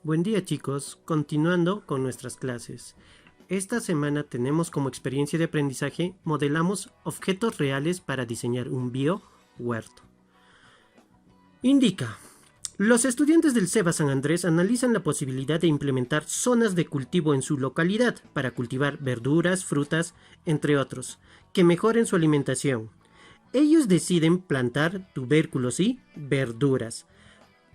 Buen día chicos, continuando con nuestras clases. Esta semana tenemos como experiencia de aprendizaje modelamos objetos reales para diseñar un biohuerto. Indica, los estudiantes del CEBA San Andrés analizan la posibilidad de implementar zonas de cultivo en su localidad para cultivar verduras, frutas, entre otros, que mejoren su alimentación. Ellos deciden plantar tubérculos y verduras.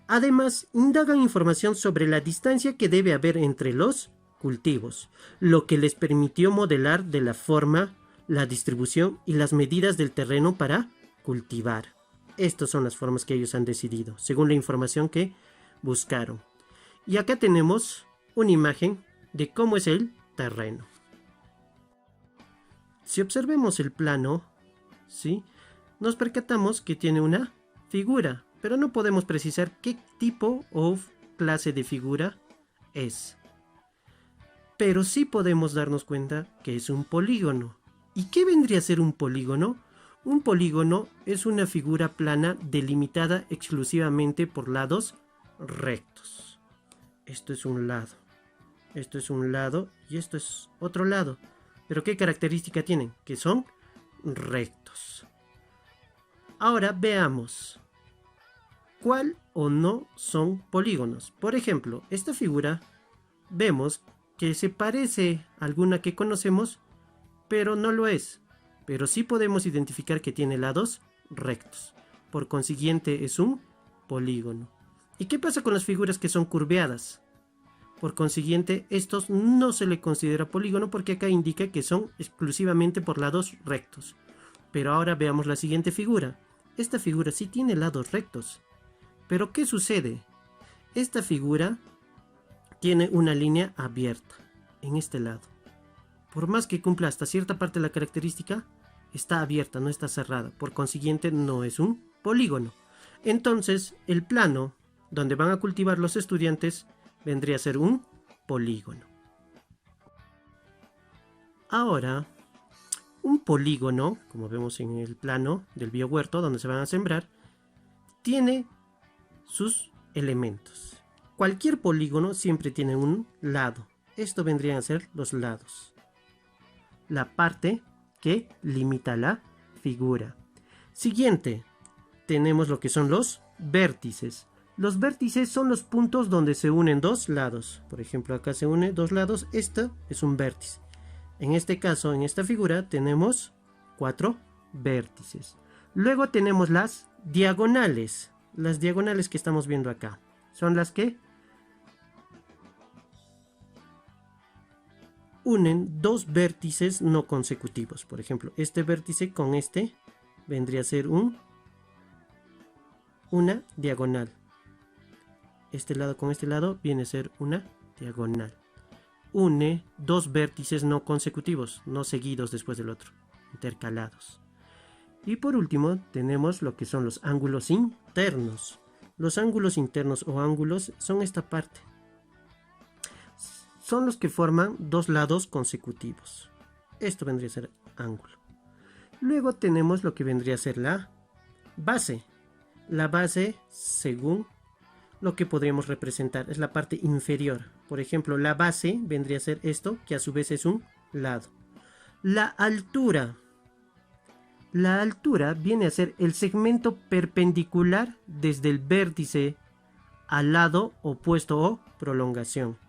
Además, indagan información sobre la distancia que debe haber entre los cultivos, lo que les permitió modelar de la forma, la distribución y las medidas del terreno para cultivar. Estas son las formas que ellos han decidido, según la información que buscaron. Y acá tenemos una imagen de cómo es el terreno. Si observemos el plano, ¿sí?, nos percatamos que tiene una figura, pero no podemos precisar qué tipo o clase de figura es. Pero sí podemos darnos cuenta que es un polígono. ¿Y qué vendría a ser un polígono? Un polígono es una figura plana delimitada exclusivamente por lados rectos. Esto es un lado, esto es un lado y esto es otro lado. ¿Pero qué característica tienen? Que son rectos. Ahora veamos cuál o no son polígonos. Por ejemplo, esta figura vemos que se parece a alguna que conocemos, pero no lo es. Pero sí podemos identificar que tiene lados rectos. Por consiguiente es un polígono. ¿Y qué pasa con las figuras que son curveadas? Por consiguiente, estos no se le considera polígono porque acá indica que son exclusivamente por lados rectos. Pero ahora veamos la siguiente figura. Esta figura sí tiene lados rectos. Pero ¿qué sucede? Esta figura tiene una línea abierta en este lado. Por más que cumpla hasta cierta parte de la característica, está abierta, no está cerrada. Por consiguiente, no es un polígono. Entonces, el plano donde van a cultivar los estudiantes vendría a ser un polígono. Ahora, un polígono, como vemos en el plano del biohuerto donde se van a sembrar, tiene sus elementos. Cualquier polígono siempre tiene un lado. Esto vendrían a ser los lados. La parte que limita la figura. Siguiente, tenemos lo que son los vértices. Los vértices son los puntos donde se unen dos lados. Por ejemplo, acá se une dos lados. Esto es un vértice. En este caso, en esta figura, tenemos 4 vértices. Luego tenemos las diagonales. Las diagonales que estamos viendo acá son las que unen dos vértices no consecutivos. Por ejemplo, este vértice con este vendría a ser una diagonal. Este lado con este lado viene a ser una diagonal. Une dos vértices no consecutivos, no seguidos después del otro, intercalados. Y por último tenemos lo que son los ángulos internos. Los ángulos internos o ángulos son esta parte. Son los que forman dos lados consecutivos. Esto vendría a ser ángulo. Luego tenemos lo que vendría a ser la base. La base, según lo que podríamos representar, es la parte inferior. Por ejemplo, la base vendría a ser esto, que a su vez es un lado. La altura. La altura viene a ser el segmento perpendicular desde el vértice al lado opuesto o prolongación.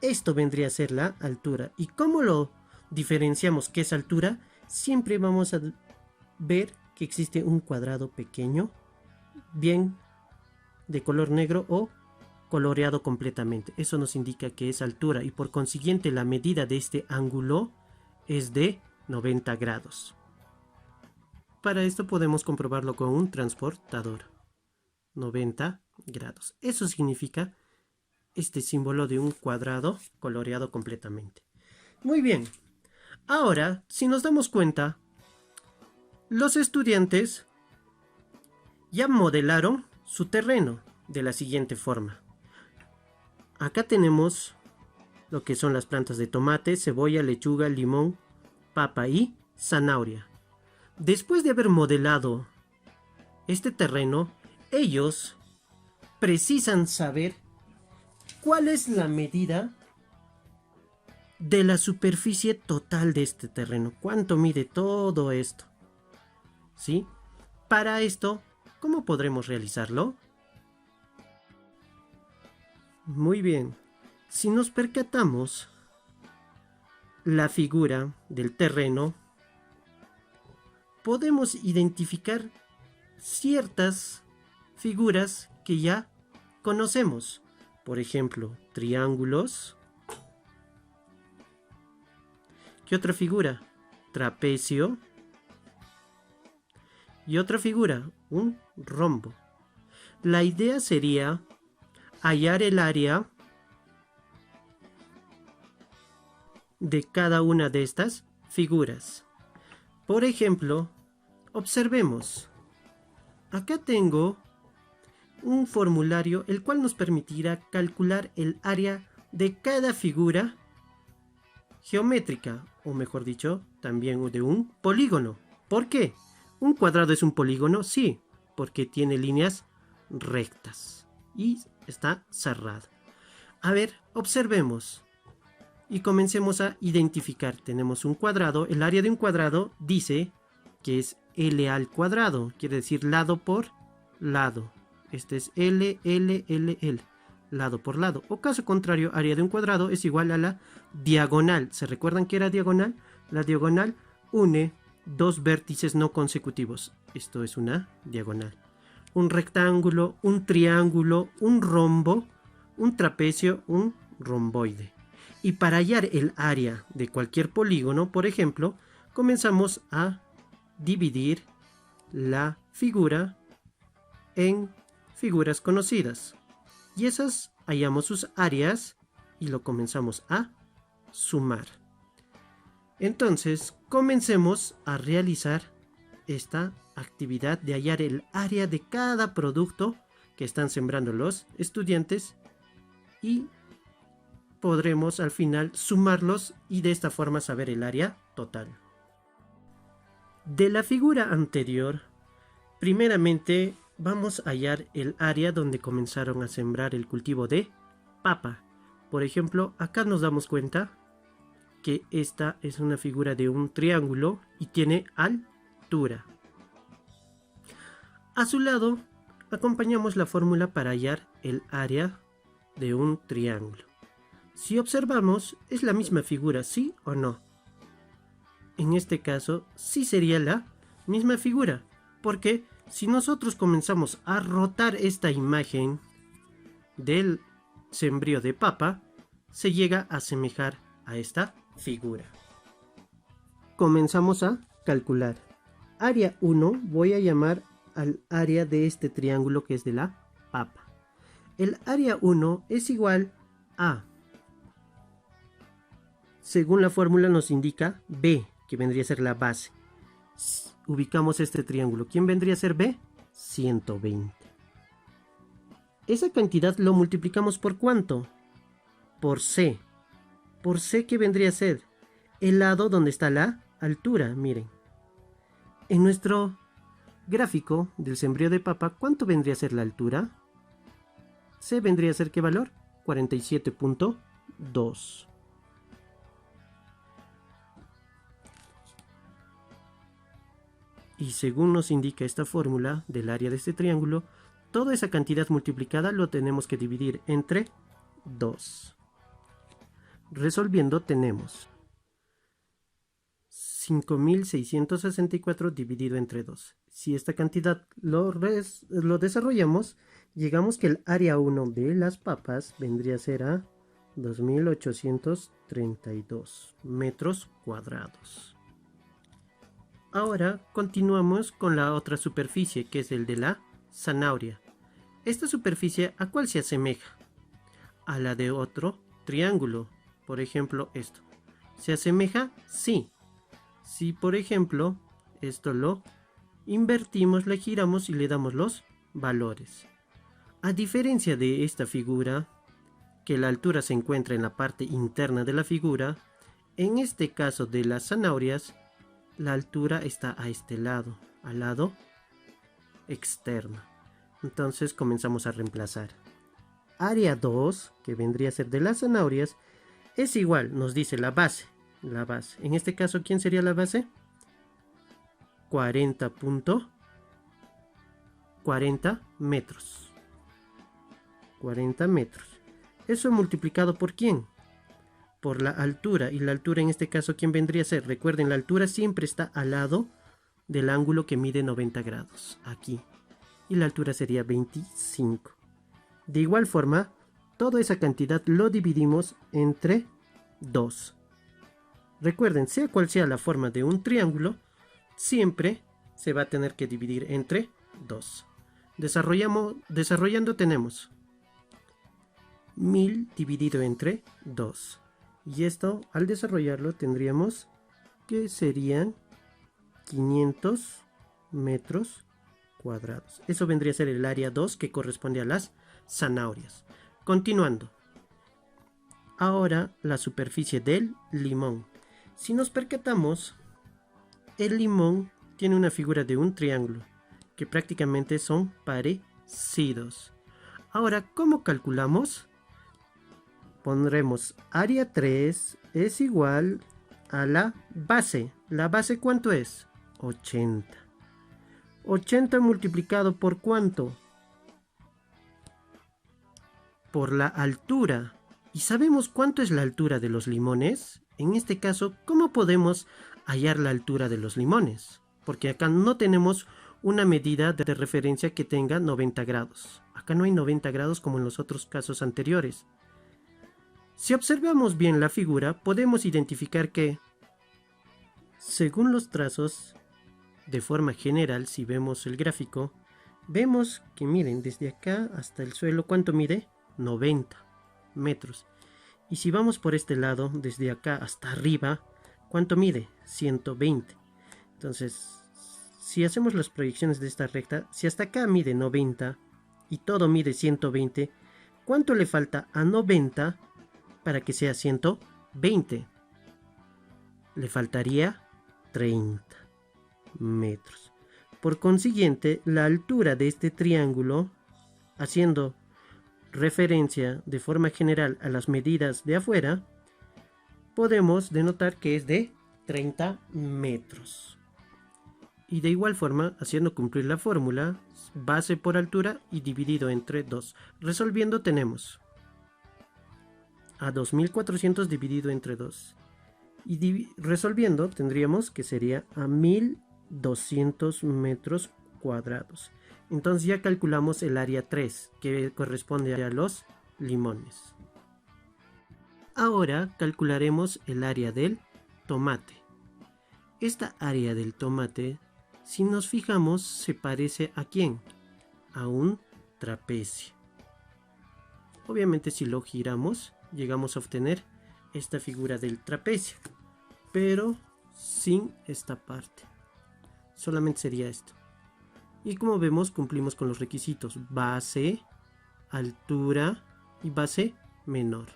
Esto vendría a ser la altura. ¿Y cómo lo diferenciamos qué es altura? Siempre vamos a ver que existe un cuadrado pequeño, bien de color negro o coloreado completamente. Eso nos indica que es altura y por consiguiente la medida de este ángulo es de 90 grados. Para esto podemos comprobarlo con un transportador. 90 grados. Eso significa este símbolo de un cuadrado coloreado completamente. Muy bien. Ahora, si nos damos cuenta, los estudiantes ya modelaron su terreno de la siguiente forma. Acá tenemos lo que son las plantas de tomate, cebolla, lechuga, limón, papa y zanahoria. Después de haber modelado este terreno, ellos precisan saber ¿cuál es la medida de la superficie total de este terreno? ¿Cuánto mide todo esto? ¿Sí? Para esto, ¿cómo podremos realizarlo? Muy bien. Si nos percatamos, la figura del terreno, podemos identificar ciertas figuras que ya conocemos. Por ejemplo, triángulos. ¿Qué otra figura? Trapecio. Y otra figura, un rombo. La idea sería hallar el área de cada una de estas figuras. Por ejemplo, observemos. Acá tengo un formulario el cual nos permitirá calcular el área de cada figura geométrica, o mejor dicho, también de un polígono. ¿Por qué? ¿Un cuadrado es un polígono? Sí, porque tiene líneas rectas y está cerrado. A ver, observemos y comencemos a identificar. Tenemos un cuadrado, el área de un cuadrado dice que es L al cuadrado, quiere decir lado por lado. Este es L, L, L, L, lado por lado. O caso contrario, área de un cuadrado es igual a la diagonal. ¿Se recuerdan que era diagonal? La diagonal une dos vértices no consecutivos. Esto es una diagonal. Un rectángulo, un triángulo, un rombo, un trapecio, un romboide. Y para hallar el área de cualquier polígono, por ejemplo, comenzamos a dividir la figura en figuras conocidas. Y esas hallamos sus áreas y lo comenzamos a sumar. Entonces, comencemos a realizar esta actividad de hallar el área de cada producto que están sembrando los estudiantes y podremos al final sumarlos y de esta forma saber el área total. De la figura anterior, primeramente vamos a hallar el área donde comenzaron a sembrar el cultivo de papa. Por ejemplo, acá nos damos cuenta que esta es una figura de un triángulo y tiene altura. A su lado, acompañamos la fórmula para hallar el área de un triángulo. Si observamos, es la misma figura, ¿sí o no? En este caso, sí sería la misma figura, porque si nosotros comenzamos a rotar esta imagen del sembrío de papa, se llega a asemejar a esta figura. Comenzamos a calcular. Área 1 voy a llamar al área de este triángulo que es de la papa. El área 1 es igual a, según la fórmula nos indica, B, que vendría a ser la base. Ubicamos este triángulo. ¿Quién vendría a ser B? 120. Esa cantidad lo multiplicamos por ¿cuánto? Por C. Por C, ¿qué vendría a ser? El lado donde está la altura, miren. En nuestro gráfico del sembrío de papa, ¿cuánto vendría a ser la altura? C vendría a ser ¿qué valor? 47.2. Y según nos indica esta fórmula del área de este triángulo, toda esa cantidad multiplicada lo tenemos que dividir entre 2. Resolviendo tenemos 5.664 dividido entre 2. Si esta cantidad lo desarrollamos, llegamos que el área 1 de las papas vendría a ser a 2.832 metros cuadrados. Ahora continuamos con la otra superficie, que es el de la zanahoria. Esta superficie, ¿a cuál se asemeja? A la de otro triángulo. Por ejemplo, esto. ¿Se asemeja? Sí. Si, por ejemplo, esto lo invertimos, le giramos y le damos los valores. A diferencia de esta figura, que la altura se encuentra en la parte interna de la figura, en este caso de las zanahorias, la altura está a este lado, al lado externo. Entonces comenzamos a reemplazar. área 2, que vendría a ser de las zanahorias, es igual, nos dice la base. La base. En este caso, ¿quién sería la base? 40 metros. 40 metros. Eso multiplicado por ¿quién? Por la altura. Y la altura en este caso, ¿quién vendría a ser? Recuerden, la altura siempre está al lado del ángulo que mide 90 grados. Aquí. Y la altura sería 25. De igual forma, toda esa cantidad lo dividimos entre 2. Recuerden, sea cual sea la forma de un triángulo, siempre se va a tener que dividir entre 2. Desarrollando tenemos 1000 dividido entre 2. Y esto, al desarrollarlo, tendríamos que serían 500 metros cuadrados. Eso vendría a ser el área 2 que corresponde a las zanahorias. Continuando. Ahora la superficie del limón. Si nos percatamos, el limón tiene una figura de un triángulo, que prácticamente son parecidos. Ahora, ¿cómo calculamos? Pondremos área 3 es igual a la base. ¿La base cuánto es? 80. 80 multiplicado por ¿cuánto? Por la altura. ¿Y sabemos cuánto es la altura de los limones? En este caso, ¿cómo podemos hallar la altura de los limones? Porque acá no tenemos una medida de referencia que tenga 90 grados. Acá no hay 90 grados como en los otros casos anteriores. Si observamos bien la figura, podemos identificar que, según los trazos, de forma general, si vemos el gráfico, vemos que miren, desde acá hasta el suelo, ¿cuánto mide? 90 metros. Y si vamos por este lado, desde acá hasta arriba, ¿cuánto mide? 120. Entonces, si hacemos las proyecciones de esta recta, si hasta acá mide 90 y todo mide 120, ¿cuánto le falta a 90 para que sea 120? Le faltaría 30 metros. Por consiguiente, la altura de este triángulo, haciendo referencia de forma general a las medidas de afuera, podemos denotar que es de 30 metros. Y de igual forma, haciendo cumplir la fórmula, base por altura y dividido entre 2. Resolviendo tenemos a 2400 dividido entre 2. Y resolviendo tendríamos que sería a 1200 metros cuadrados. Entonces ya calculamos el área 3, que corresponde a los limones. Ahora calcularemos el área del tomate. Esta área del tomate, si nos fijamos, se parece ¿a quién? A un trapecio. Obviamente si lo giramos, llegamos a obtener esta figura del trapecio, pero sin esta parte. Solamente sería esto. Y como vemos, cumplimos con los requisitos: base, altura y base menor.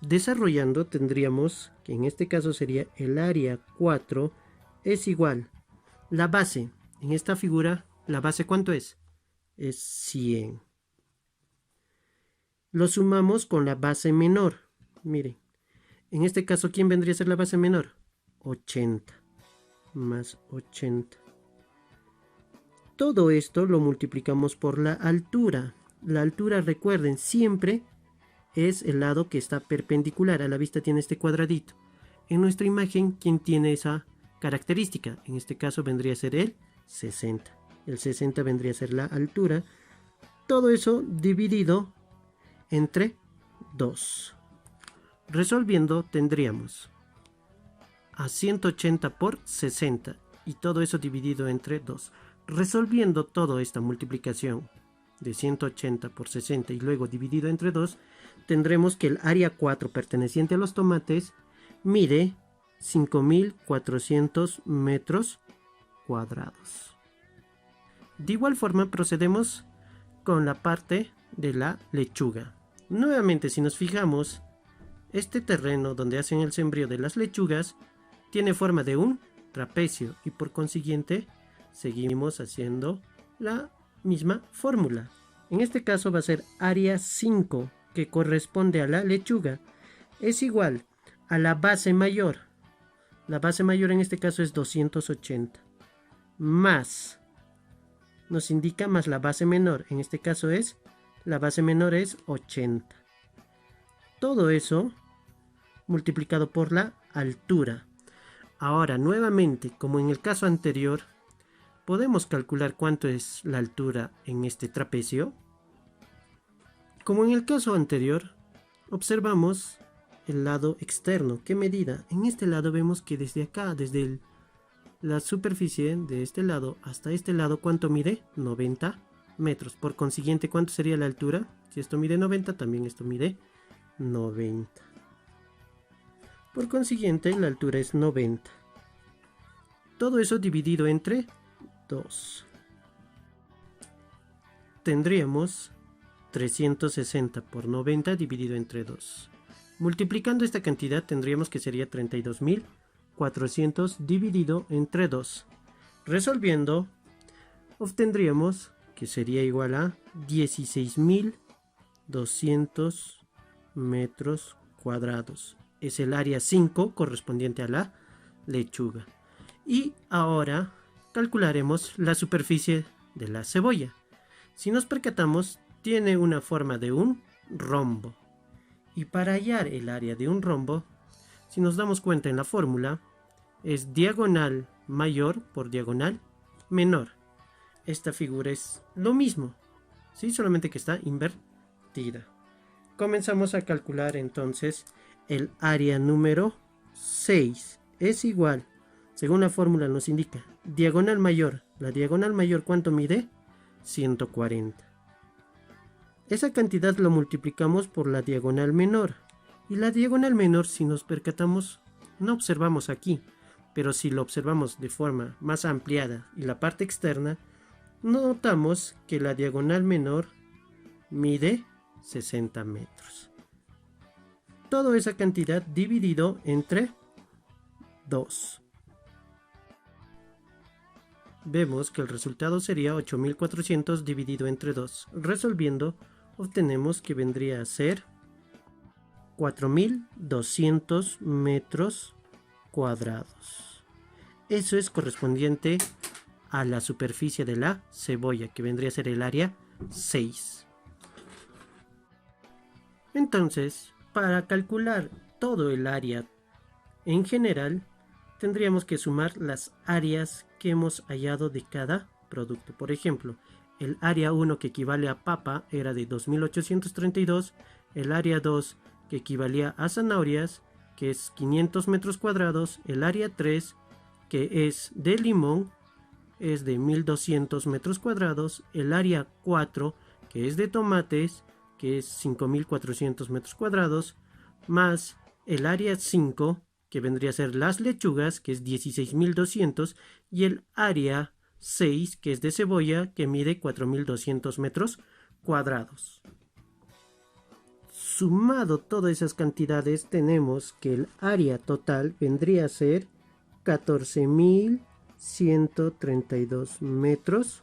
Desarrollando tendríamos que en este caso sería el área 4 es igual. La base, en esta figura, ¿la base cuánto es? Es 100. Lo sumamos con la base menor. Miren, en este caso, ¿quién vendría a ser la base menor? 80 más 80. Todo esto lo multiplicamos por la altura. La altura, recuerden, siempre es el lado que está perpendicular. A la vista tiene este cuadradito. En nuestra imagen, ¿quién tiene esa característica? En este caso vendría a ser el 60. El 60 vendría a ser la altura. Todo eso dividido entre 2. Resolviendo tendríamos a 180 por 60 y todo eso dividido entre 2. Resolviendo toda esta multiplicación de 180 por 60 y luego dividido entre 2, tendremos que el área 4 perteneciente a los tomates mide 5400 metros cuadrados. De igual forma procedemos con la parte de la lechuga. Nuevamente, si nos fijamos, este terreno donde hacen el sembrío de las lechugas tiene forma de un trapecio y por consiguiente seguimos haciendo la misma fórmula. En este caso va a ser área 5, que corresponde a la lechuga, es igual a la base mayor. La base mayor en este caso es 280. Más, nos indica más la base menor. En este caso la base menor es 80. Todo eso multiplicado por la altura. Ahora, nuevamente, como en el caso anterior, podemos calcular cuánto es la altura en este trapecio. Como en el caso anterior, observamos el lado externo. ¿Qué medida? En este lado vemos que desde acá, desde la superficie de este lado hasta este lado, ¿cuánto mide? 90 metros. Por consiguiente, ¿cuánto sería la altura? Si esto mide 90, también esto mide 90. Por consiguiente, la altura es 90. Todo eso dividido entre 2. Tendríamos 360 por 90 dividido entre 2. Multiplicando esta cantidad tendríamos que sería 32.400 dividido entre 2. Resolviendo, obtendríamos que sería igual a 16.200 metros cuadrados. Es el área 5 correspondiente a la lechuga. Y ahora calcularemos la superficie de la cebolla. Si nos percatamos, tiene una forma de un rombo. Y para hallar el área de un rombo, si nos damos cuenta en la fórmula, es diagonal mayor por diagonal menor. Esta figura es lo mismo, ¿sí? Solamente que está invertida. Comenzamos a calcular entonces el área número 6. Es igual, según la fórmula nos indica, diagonal mayor. La diagonal mayor, ¿cuánto mide? 140. Esa cantidad lo multiplicamos por la diagonal menor. Y la diagonal menor, si nos percatamos, no observamos aquí. Pero si lo observamos de forma más ampliada y la parte externa, notamos que la diagonal menor mide 60 metros. Toda esa cantidad dividido entre 2. Vemos que el resultado sería 8.400 dividido entre 2. Resolviendo, obtenemos que vendría a ser 4.200 metros cuadrados. Eso es correspondiente a la superficie de la cebolla, que vendría a ser el área 6. Entonces, para calcular todo el área en general, tendríamos que sumar las áreas que hemos hallado de cada producto. Por ejemplo, el área 1, que equivale a papa, era de 2.832. El área 2, que equivalía a zanahorias, que es 500 metros cuadrados. El área 3, que es de limón, es de 1.200 metros cuadrados. El área 4, que es de tomates, que es 5.400 metros cuadrados, más el área 5, que vendría a ser las lechugas, que es 16.200, y el área 6, que es de cebolla, que mide 4.200 metros cuadrados. Sumado todas esas cantidades, tenemos que el área total vendría a ser 14.132 metros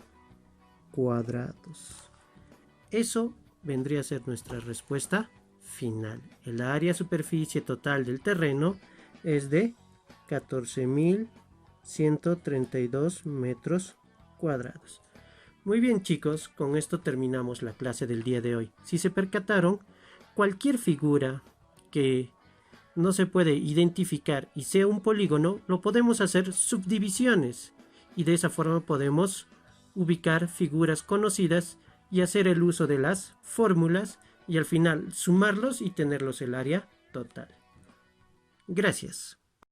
cuadrados. Eso vendría a ser nuestra respuesta final. El área superficie total del terreno es de 14.132 metros cuadrados. Muy bien, chicos, con esto terminamos la clase del día de hoy. Si se percataron, cualquier figura que no se puede identificar y sea un polígono, lo podemos hacer subdivisiones, y de esa forma podemos ubicar figuras conocidas y hacer el uso de las fórmulas y al final sumarlos y tenerlos el área total. Gracias.